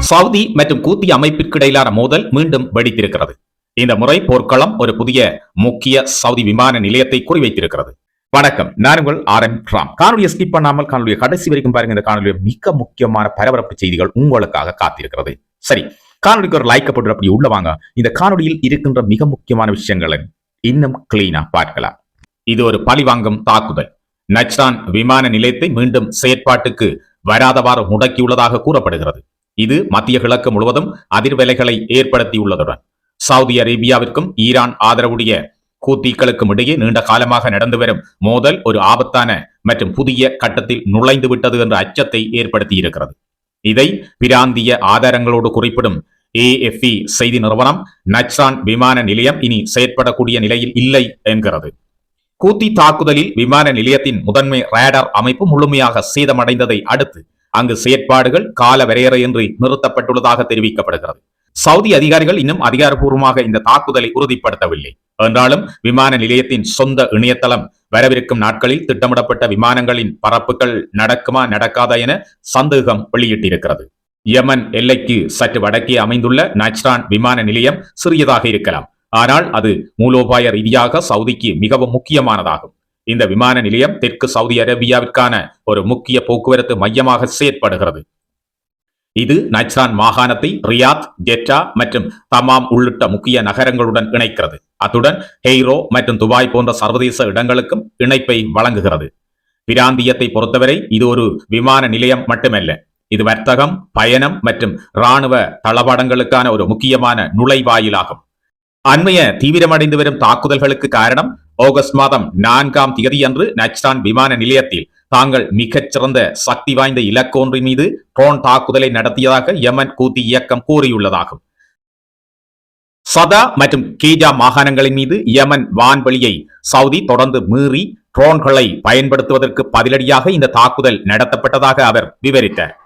Saudi மற்றும் கூத்தி அமைப்பிற்கு இடையிலான மோதல் மீண்டும் வெடித்திருக்கிறது. இந்த முறை போர்க்களம் ஒரு புதிய முக்கிய சவுதி விமான நிலையத்தை குறிவைத்திருக்கிறது. வணக்கம், நான் உங்கள் RM ராம். காணொலியை ஸ்கிப் பண்ணாமல் காணொலியை கடைசி வரைக்கும் பாருங்க. இந்த காணொலியை மிக முக்கியமான பரபரப்பு செய்திகள் உங்களுக்காக காத்திருக்கிறது. சரி, காணொலிக்கு ஒரு லைக் போட்டு அப்படி உள்ள வாங்க. இந்த காணொலியில் இருக்கின்ற மிக முக்கியமான விஷயங்களை இன்னும் கிளீனா பார்க்கலாம். இது ஒரு பழிவாங்கும் தாக்குதல். நஜ்ரான் விமான நிலையத்தை மீண்டும் செயற்பாட்டுக்கு வராதவாறு முடக்கியுள்ளதாக கூறப்படுகிறது. இது மத்திய கிழக்கு முழுவதும் அதிர்வலைகளை ஏற்படுத்தியுள்ளதுடன் சவுதி அரேபியாவிற்கும் ஈரான் ஆதரவுடைய கூத்திகளுக்கும் இடையே நீண்ட காலமாக நடந்து வரும் மோதல் ஒரு ஆபத்தான மற்றும் புதிய கட்டத்தில் நுழைந்து விட்டது என்ற அச்சத்தை ஏற்படுத்தியிருக்கிறது. இதை பிராந்திய ஆதாரங்களோடு குறிப்பிடும் AFP செய்தி நிறுவனம் நஜ்ரான் விமான நிலையம் இனி செயற்படக்கூடிய நிலையில் இல்லை என்கிறது. கூத்தி தாக்குதலில் விமான நிலையத்தின் முதன்மை ரேடார் அமைப்பு முழுமையாக சேதமடைந்ததை அடுத்து அங்கு செயற்பாடுகள் கால வரையறையின்றி நிறுத்தப்பட்டுள்ளதாக தெரிவிக்கப்படுகிறது. சவுதி அதிகாரிகள் இன்னும் அதிகாரப்பூர்வமாக இந்த தாக்குதலை உறுதிப்படுத்தவில்லை என்றாலும் விமான நிலையத்தின் சொந்த இணையதளம் வரவிருக்கும் நாட்களில் திட்டமிடப்பட்ட விமானங்களின் பறப்புகள் நடக்குமா நடக்காதா என சந்தேகம் வெளியிட்டிருக்கிறது. யமன் எல்லைக்கு சற்று வடக்கே அமைந்துள்ள நஜ்ரான் விமான நிலையம் சிறியதாக இருக்கலாம், ஆனால் அது மூலோபாய ரீதியாக சவுதிக்கு மிகவும் முக்கியமானதாகும். இந்த விமான நிலையம் தெற்கு சவுதி அரேபியாவிற்கான ஒரு முக்கிய போக்குவரத்து மையமாக செயற்படுகிறது. இது நஜ்ரான் மாகாணத்தை ரியாத், ஜெட்டா மற்றும் தமாம் உள்ளிட்ட முக்கிய நகரங்களுடன் இணைக்கிறது. அத்துடன் ஹெய்ரோ மற்றும் துபாய் போன்ற சர்வதேச இடங்களுக்கும் இணைப்பை வழங்குகிறது. பிராந்தியத்தை பொறுத்தவரை இது ஒரு விமான நிலையம் மட்டுமல்ல, இது வர்த்தகம், பயணம் மற்றும் இராணுவ தளவாடங்களுக்கான ஒரு முக்கியமான நுழைவாயிலாகும். அண்மைய தீவிரமடைந்து வரும் தாக்குதல்களுக்கு காரணம் ஆகஸ்ட் மாதம் 4ஆம் தேதி அன்று நஜ்ரான் விமான நிலையத்தில் தாங்கள் மிகச்சிறந்த சக்தி வாய்ந்த இலக்கொன்றின் மீது ட்ரோன் தாக்குதலை நடத்தியதாக யமன் கூத்தி இயக்கம் கூறியுள்ளதாகும். சதா மற்றும் கேஜா மாகாணங்களின் மீது யமன் வான்வெளியை சவுதி தொடர்ந்து மீறி ட்ரோன்களை பயன்படுத்துவதற்கு பதிலடியாக இந்த தாக்குதல் நடத்தப்பட்டதாக அவர் விவரித்தார்.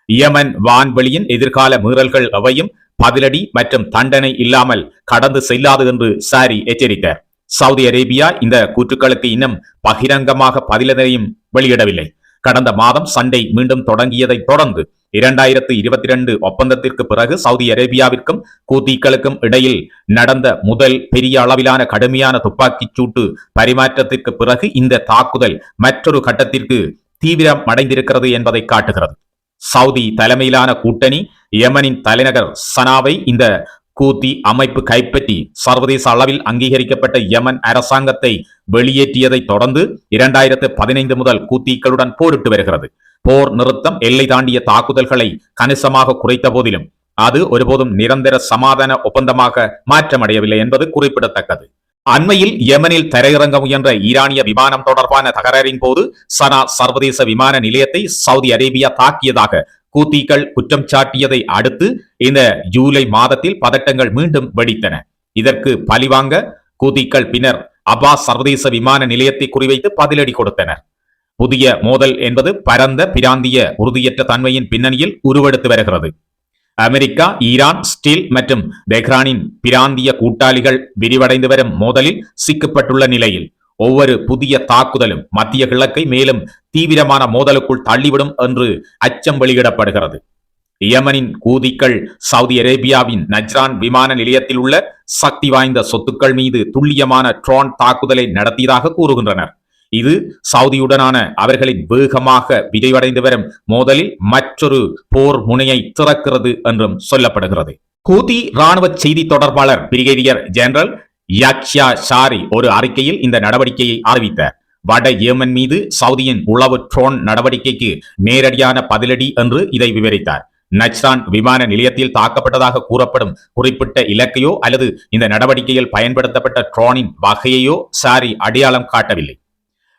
யமன் வான்வெளியின் எதிர்கால மீறல்கள் எவையும் பதிலடி மற்றும் தண்டனை இல்லாமல் கடந்து செல்லாது என்று சாரி எச்சரித்தார். சவுதி அரேபியா இந்த கூற்றுக்களுக்கு இன்னும் பகிரங்கமாக பதிலனையும் வெளியிடவில்லை. கடந்த மாதம் சண்டை மீண்டும் தொடங்கியதை தொடர்ந்து 2022 ஒப்பந்தத்திற்கு பிறகு சவுதி அரேபியாவிற்கும் கூத்திகளுக்கும் இடையில் நடந்த முதல் பெரிய அளவிலான கடுமையான துப்பாக்கிச் சூட்டு பரிமாற்றத்திற்கு பிறகு இந்த தாக்குதல் மற்றொரு கட்டத்திற்கு தீவிரம் அடைந்திருக்கிறது என்பதை காட்டுகிறது. சவுதி தலைமையிலான கூட்டணி யமனின் தலைநகர் சனாவை இந்த கூத்தி அமைப்பு கைப்பற்றி சர்வதேச அளவில் அங்கீகரிக்கப்பட்ட யமன் அரசாங்கத்தை வெளியேற்றியதை தொடர்ந்து 2015 முதல் கூத்திகளுடன் போரிட்டு வருகிறது. போர் நிறுத்தம் எல்லை தாண்டிய தாக்குதல்களை கணிசமாக குறைத்த போதிலும் அது ஒருபோதும் நிரந்தர சமாதான ஒப்பந்தமாக மாற்றமடையவில்லை என்பது குறிப்பிடத்தக்கது. அண்மையில் யமனில் தரையிறங்க முயன்ற ஈரானிய விமானம் தொடர்பான தகராறின் போது சனா சர்வதேச விமான நிலையத்தை சவுதி அரேபியா தாக்கியதாக கூத்திகள் குற்றம் சாட்டியதை அடுத்து இந்த ஜூலை மாதத்தில் பதட்டங்கள் மீண்டும் வெடித்தன. இதற்கு பழிவாங்க கூத்திகள் பின்னர் அப்பாஸ் சர்வதேச விமான நிலையத்தை குறிவைத்து பதிலடி கொடுத்தனர். புதிய மோதல் என்பது பரந்த பிராந்திய உறுதியற்ற தன்மையின் பின்னணியில் உருவெடுத்து வருகிறது. அமெரிக்கா, ஈரான், ஸ்டீல் மற்றும் தெஹ்ரானின் பிராந்திய கூட்டாளிகள் விரிவடைந்து வரும் மோதலில் சிக்கப்பட்டுள்ள நிலையில் ஒவ்வொரு புதிய தாக்குதலும் மத்திய கிழக்கை மேலும் தீவிரமான மோதலுக்குள் தள்ளிவிடும் என்று அச்சம் வெளியிடப்படுகிறது. யமனின் கூதிகள் சவுதி அரேபியாவின் நஜ்ரான் விமான நிலையத்தில் உள்ள சக்தி வாய்ந்த சொத்துக்கள் மீது துல்லியமான ட்ரோன் தாக்குதலை நடத்தியதாக கூறுகின்றனர். இது சவுதியுடனான அவர்களின் வேகமாக விரிவடைந்து வரும் மோதலில் மற்றொரு போர் முனையை திறக்கிறது என்றும் சொல்லப்படுகிறது. கூதி ராணுவ செய்தி தொடர்பாளர் பிரிகேடியர் ஜெனரல் யாக்ஷா ஷாரி ஒரு அறிக்கையில் இந்த நடவடிக்கையை அறிவித்தார். வட ஏமன் மீது சவுதியின் உளவு ட்ரோன் நடவடிக்கைக்கு நேரடியான பதிலடி என்று இதை விவரித்தார். நஜ்ரான் விமான நிலையத்தில் தாக்கப்பட்டதாக கூறப்படும் குறிப்பிட்ட இலக்கையோ அல்லது இந்த நடவடிக்கையில் பயன்படுத்தப்பட்ட ட்ரோனின் வகையையோ ஷாரி அடையாளம் காட்டவில்லை.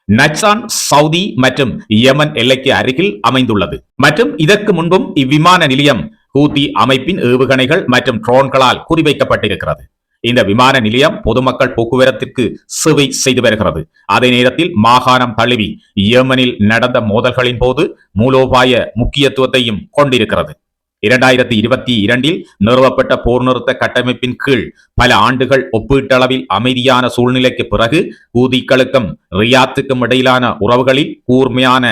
நஜ்ரான் சவுதி மற்றும் யமன் எல்லைக்கு அருகில் அமைந்துள்ளது மற்றும் இதற்கு முன்பும் இவ்விமான நிலையம் ஹூதி அமைப்பின் ஏவுகணைகள் மற்றும் ட்ரோன்களால் குறிவைக்கப்பட்டிருக்கிறது. இந்த விமான நிலையம் பொதுமக்கள் போக்குவரத்திற்கு சேவை செய்து வருகிறது. அதே நேரத்தில் மாகாணம் தழுவி யமனில் நடந்த மோதல்களின் போது மூலோபாய முக்கியத்துவத்தையும் கொண்டிருக்கிறது. 2022 நிறுவப்பட்ட போர் நிறுத்த கட்டமைப்பின் கீழ் பல ஆண்டுகள் ஒப்பீட்டளவில் அமைதியான சூழ்நிலைக்கு பிறகு ஹூதிகளுக்கும் ரியாத்துக்கும் இடையிலான உறவுகளில் கூர்மையான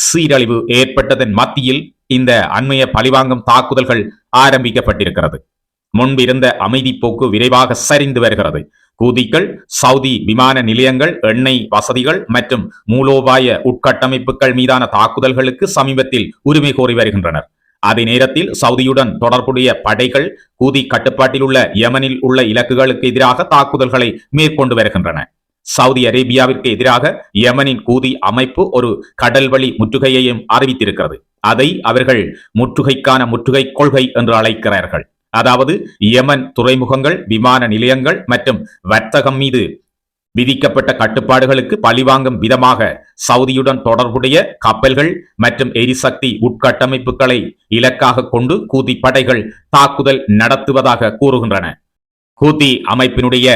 சீரழிவு ஏற்பட்டதன் மத்தியில் இந்த அண்மைய பழிவாங்கும் தாக்குதல்கள் ஆரம்பிக்கப்பட்டிருக்கிறது. முன்பிருந்த அமைதி போக்கு விரைவாக சரிந்து வருகிறது. கூதிகள் சவுதி விமான நிலையங்கள், எண்ணெய் வசதிகள் மற்றும் மூலோபாய உட்கட்டமைப்புகள் மீதான தாக்குதல்களுக்கு சமீபத்தில் உரிமை கோரி வருகின்றனர். அதே நேரத்தில் சவுதியுடன் தொடர்புடைய படைகள் கூதி கட்டுப்பாட்டில் உள்ள யமனில் உள்ள இலக்குகளுக்கு எதிராக தாக்குதல்களை மேற்கொண்டு வருகின்றன. சவுதி அரேபியாவிற்கு எதிராக யமனின் கூதி அமைப்பு ஒரு கடல்வழி முற்றுகையையும் அறிவித்திருக்கிறது. அதை அவர்கள் முற்றுகைக்கான முற்றுகை கொள்கை என்று அழைக்கிறார்கள். அதாவது யமன் துறைமுகங்கள், விமான நிலையங்கள் மற்றும் வர்த்தகம் மீது விதிக்கப்பட்ட கட்டுப்பாடுகளுக்கு பழிவாங்கும் விதமாக சவுதியுடன் தொடர்புடைய கப்பல்கள் மற்றும் எரிசக்தி உட்கட்டமைப்புகளை இலக்காக கொண்டு கூதி படைகள் தாக்குதல் நடத்துவதாக கூறுகின்றன. கூதி அமைப்பினுடைய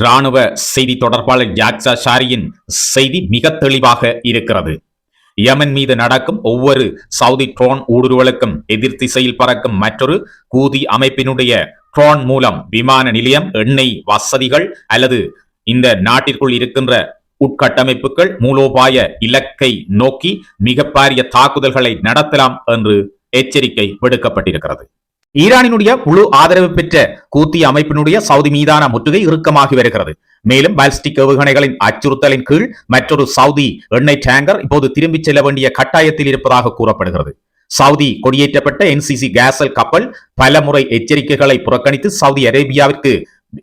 இராணுவ செய்தி தொடர்பாளர் ஜாக்சா ஷாரியின் செய்தி மிக தெளிவாக இருக்கிறது. யமன் மீது நடக்கும் ஒவ்வொரு சவுதி ட்ரோன் ஊடுருவலுக்கும் எதிர் திசையில் பறக்கும் மற்றொரு கூதி அமைப்பினுடைய ட்ரோன் மூலம் விமான நிலையம், எண்ணெய் வசதிகள் அல்லது இந்த நாட்டிற்குள் இருக்கின்ற உட்கட்டமைப்புகள், மூலோபாய இலக்கை நோக்கி மிக பாரிய தாக்குதல்களை நடத்தலாம் என்று எச்சரிக்கை விடுக்கப்பட்டிருக்கிறது. ஈரானினுடைய முழு ஆதரவு பெற்ற கூத்தி அமைப்பினுடைய சவுதி மீதான முற்றுகை இறுக்கமாகி வருகிறது. மேலும் பாலிஸ்டிக் ஏவுகணைகளின் அச்சுறுத்தலின் கீழ் மற்றொரு சவுதி எண்ணெய் டேங்கர் இப்போது திரும்பிச் செல்ல வேண்டிய கட்டாயத்தில் இருப்பதாக கூறப்படுகிறது. சவுதி கொடியேற்றப்பட்ட NCC கேசல் கப்பல் பல முறை எச்சரிக்கைகளை புறக்கணித்து சவுதி அரேபியாவிற்கு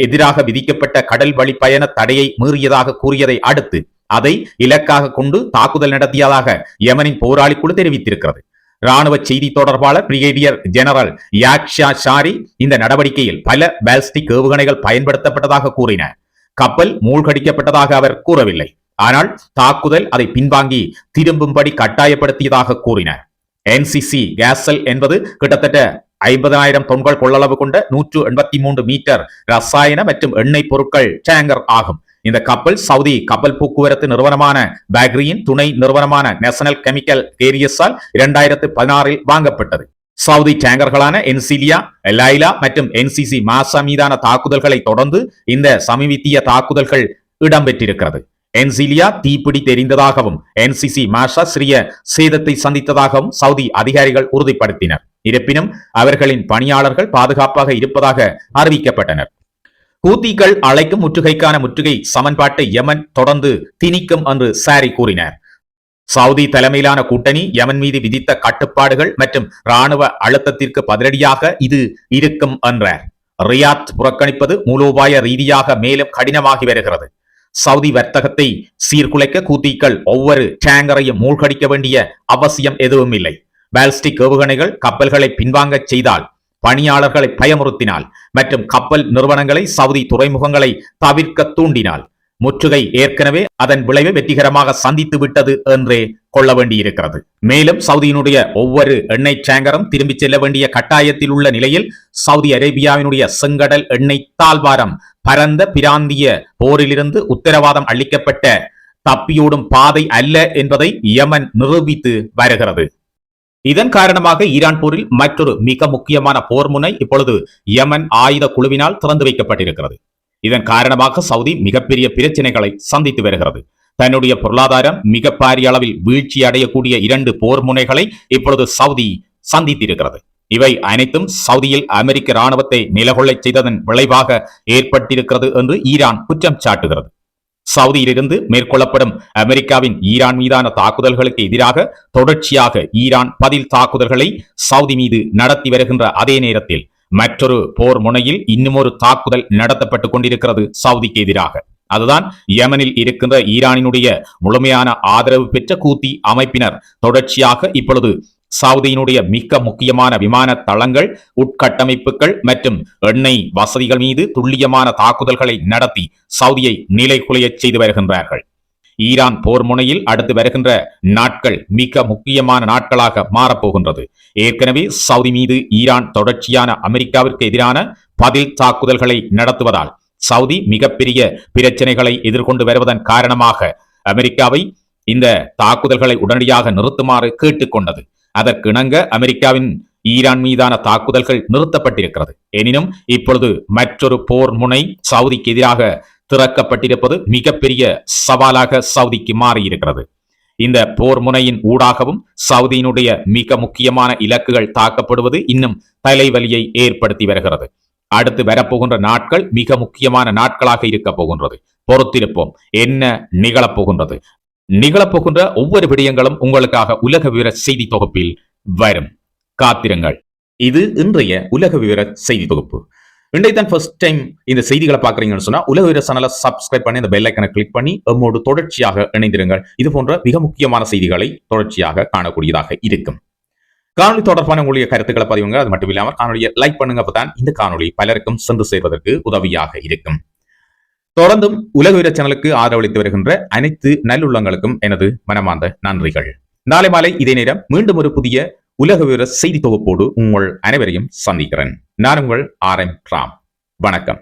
எதிராக விதிக்கப்பட்ட கடல் வழி பயண தடையை மீறியதாக கூறியதை அடுத்து அதை இலக்காக கொண்டு தாக்குதல் நடத்தியதாக யமனின் போராளி குழு தெரிவித்திருக்கிறது. ராணுவ செய்தி தொடர்பாளர் பிரிகேடியர் ஜெனரல் யாக்ஷா ஷாரி இந்த நடவடிக்கையில் பல பாலிஸ்டிக் ஏவுகணைகள் பயன்படுத்தப்பட்டதாக கூறினார். கப்பல் மூழ்கடிக்கப்பட்டதாக அவர் கூறவில்லை. ஆனால் தாக்குதல் அதை பின்வாங்கி திரும்பும்படி கட்டாயப்படுத்தியதாக கூறினார். NCC கேசல் என்பது கிட்டத்தட்ட 50,000 தொன்கள் கொள்ளளவு கொண்ட 183 மீட்டர் ரசாயன மற்றும் எண்ணெய் பொருட்கள் டேங்கர் ஆகும். இந்த கப்பல் சவுதி கப்பல் போக்குவரத்து நிறுவனமான பேக்ரியின் துணை நிறுவனமான நேஷனல் கெமிக்கல் கேரியஸால் 2016 வாங்கப்பட்டது. சவுதி டேங்கர்களான என்சிலியா, லைலா மற்றும் NCC மாசா மீதான தாக்குதல்களை தொடர்ந்து இந்த சமீபத்திய தாக்குதல்கள் இடம்பெற்றிருக்கிறது. என்சிலியா தீப்பிடி தெரிந்ததாகவும் NCC மாஷா சிறிய சேதத்தை சந்தித்ததாகவும் சவுதி அதிகாரிகள் உறுதிப்படுத்தினர். இருப்பினும் அவர்களின் பணியாளர்கள் பாதுகாப்பாக இருப்பதாக அறிவிக்கப்பட்டனர். கூத்திகள் அழைக்கும் முற்றுகைக்கான முற்றுகை சமன்பாட்டை யமன் தொடர்ந்து திணிக்கும் என்று சாரி கூறினார். சவுதி தலைமையிலான கூட்டணி யமன் மீது விதித்த கட்டுப்பாடுகள் மற்றும் ராணுவ அழுத்தத்திற்கு பதிலடியாக இது இருக்கும் என்றார். ரியாத் புறக்கணிப்பது மூலோபாய ரீதியாக மேலும் கடினமாகி வருகிறது. சவுதி வர்த்தகத்தை சீர்குலைக்க கூத்திகள் ஒவ்வொரு டேங்கரையும் மூழ்கடிக்க வேண்டிய அவசியம் எதுவும் இல்லை. பாலிஸ்டிக் ஏவுகணைகள் கப்பல்களை பின்வாங்க செய்தால், பணியாளர்களை பயமுறுத்தினால் மற்றும் கப்பல் நிறுவனங்களை சவுதி துறைமுகங்களை தவிர்க்க தூண்டினால் முற்றுகை ஏற்கனவே அதன் விளைவை வெற்றிகரமாக சந்தித்து விட்டது என்றே கொள்ள வேண்டியிருக்கிறது. மேலும் சவுதியினுடைய ஒவ்வொரு எண்ணெய் டேங்கரும் திரும்பிச் செல்ல வேண்டிய கட்டாயத்தில் உள்ள நிலையில் சவுதி அரேபியாவினுடைய செங்கடல் எண்ணெய் தாழ்வாரம் பரந்த பிராந்திய போரிலிருந்து உத்தரவாதம் அளிக்கப்பட்ட தப்பியோடும் பாதை அல்ல என்பதை யமன் நிரூபித்து வருகிறது. இதன் காரணமாக ஈரான் போரில் மற்றொரு மிக முக்கியமான போர் முனை இப்பொழுது யமன் ஆயுத குழுவினால் திறந்து வைக்கப்பட்டிருக்கிறது. இதன் காரணமாக சவுதி மிகப்பெரிய பிரச்சனைகளை சந்தித்து வருகிறது. தன்னுடைய பொருளாதாரம் மிக பாரிய அளவில் வீழ்ச்சி அடையக்கூடிய 2 போர் முனைகளை இப்பொழுது சவுதி சந்தித்திருக்கிறது. இவை அனைத்தும் சவுதியில் அமெரிக்க ராணுவத்தை நிலகொள்ளை செய்ததன் விளைவாக ஏற்பட்டிருக்கிறது என்று ஈரான் குற்றம் சாட்டுகிறது. சவுதியிலிருந்து மேற்கொள்ளப்படும் அமெரிக்காவின் ஈரான் மீதான தாக்குதல்களுக்கு எதிராக தொடர்ச்சியாக ஈரான் பதில் தாக்குதல்களை சவுதி மீது நடத்தி வருகின்ற அதே நேரத்தில் மற்றொரு போர் முனையில் இன்னுமொரு தாக்குதல் நடத்தப்பட்டுக் கொண்டிருக்கிறது சவுதிக்கு எதிராக. அதுதான் யமனில் இருக்கின்ற ஈரானினுடைய முழுமையான ஆதரவு பெற்ற கூத்தி அமைப்பினர் தொடர்ச்சியாக இப்பொழுது சவுதியினுடைய மிக முக்கியமான விமான தளங்கள், உட்கட்டமைப்புகள் மற்றும் எண்ணெய் வசதிகள் மீது துல்லியமான தாக்குதல்களை நடத்தி சவுதியை நிலைகுலைய செய்து வருகின்றார்கள். ஈரான் போர் முனையில் அடுத்து வருகின்ற நாட்கள் மிக முக்கியமான நாட்களாக மாறப்போகின்றது. ஏற்கனவே சவுதி மீது ஈரான் தொடர்ச்சியான அமெரிக்காவிற்கு எதிரான பதில் தாக்குதல்களை நடத்துவதால் சவுதி மிகப்பெரிய பிரச்சனைகளை எதிர்கொண்டு வருவதன் காரணமாக அமெரிக்காவை இந்த தாக்குதல்களை உடனடியாக நிறுத்துமாறு கேட்டுக்கொண்டது. அதற்கிணங்க அமெரிக்காவின் ஈரான் மீதான தாக்குதல்கள் நிறுத்தப்பட்டிருக்கிறது. எனினும் இப்பொழுது மற்றொரு போர் முனை சவுதிக்கு எதிராக திறக்கப்பட்டிருப்பது மிகப்பெரிய சவாலாக சவுதிக்கு மாறியிருக்கிறது. இந்த போர் முனையின் ஊடாகவும் சவுதியினுடைய மிக முக்கியமான இலக்குகள் தாக்கப்படுவது இன்னும் தலைவலியை ஏற்படுத்தி வருகிறது. அடுத்து வரப்போகின்ற நாட்கள் மிக முக்கியமான நாட்களாக இருக்க போகின்றது. பொறுத்திருப்போம் என்ன நிகழப்போகின்றது. நிகழப்போகின்ற ஒவ்வொரு விடயங்களும் உங்களுக்காக உலக விவர செய்தி தொகுப்பில் வரும். காத்திருங்கள். இது இன்றைய உலக விவர செய்தி தொகுப்பு. இன்றைய தான் ஃபர்ஸ்ட் டைம் இந்த செய்திகளை பார்க்குறீங்கன்னு சொன்னா உலக விவர சேனலை சப்ஸ்கிரைப் பண்ணி இந்த பெல் ஐக்கனை கிளிக் பண்ணி நம்மோடு தொடர்ச்சியாக இணைந்திருங்கள். இது போன்ற மிக முக்கியமான செய்திகளை தொடர்ச்சியாக காணக்கூடியதாக இருக்கும். காணொலி தொடர்பான உங்களுடைய கருத்துக்களை பதிவுங்க. அது மட்டும் இல்லாமல் காணொலியை லைக் பண்ணுங்க. அப்பதான் இந்த காணொலி பலருக்கும் சென்று சேர்வதற்கு உதவியாக இருக்கும். தொடர்ந்தும் உலக வீர சேனலுக்கு ஆதரவளித்து வருகின்ற அனைத்து நல்லுள்ளங்களுக்கும் எனது மனமார்ந்த நன்றிகள். நாளை மாலை இதே நேரம் மீண்டும் ஒரு புதிய உலக வீர செய்தி தொகுப்போடு உங்கள் அனைவரையும் சந்திக்கிறேன். நான் உங்கள் RM ராம். வணக்கம்.